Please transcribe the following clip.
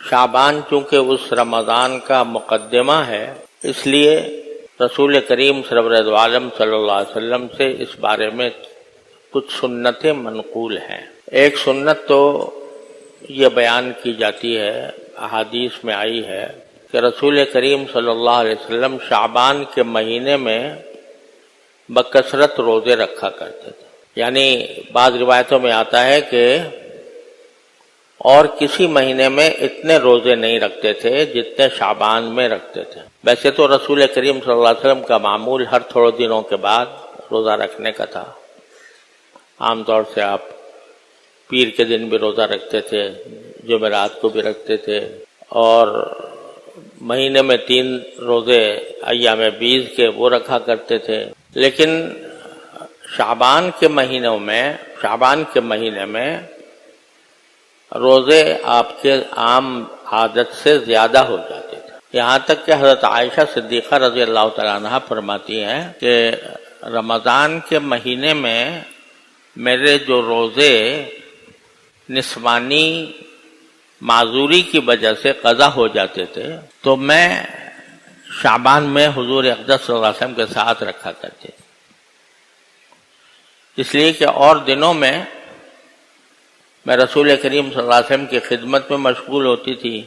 شعبان چونکہ اس رمضان کا مقدمہ ہے، اس لیے رسول کریم سرور دو عالم صلی اللہ علیہ وسلم سے اس بارے میں کچھ سنتیں منقول ہیں۔ ایک سنت تو یہ بیان کی جاتی ہے، احادیث میں آئی ہے کہ رسول کریم صلی اللہ علیہ وسلم شعبان کے مہینے میں بکثرت روزے رکھا کرتے تھے۔ یعنی بعض روایتوں میں آتا ہے کہ اور کسی مہینے میں اتنے روزے نہیں رکھتے تھے جتنے شعبان میں رکھتے تھے۔ ویسے تو رسول کریم صلی اللہ علیہ وسلم کا معمول ہر تھوڑے دنوں کے بعد روزہ رکھنے کا تھا۔ عام طور سے آپ پیر کے دن بھی روزہ رکھتے تھے، جمعرات کو بھی رکھتے تھے، اور مہینے میں 3 روزے ایام بیض کے وہ رکھا کرتے تھے۔ لیکن شعبان کے مہینے میں روزے آپ کے عام عادت سے زیادہ ہو جاتے تھے، یہاں تک کہ حضرت عائشہ صدیقہ رضی اللہ تعالیٰ عنہ فرماتی ہیں کہ رمضان کے مہینے میں میرے جو روزے نسوانی معذوری کی وجہ سے قضا ہو جاتے تھے تو میں شعبان میں حضور اقدس صلی اللہ علیہ وسلم کے ساتھ رکھا کرتے تھے، اس لیے کہ اور دنوں میں میں رسول کریم صلی اللہ علیہ وسلم کی خدمت میں مشغول ہوتی تھی۔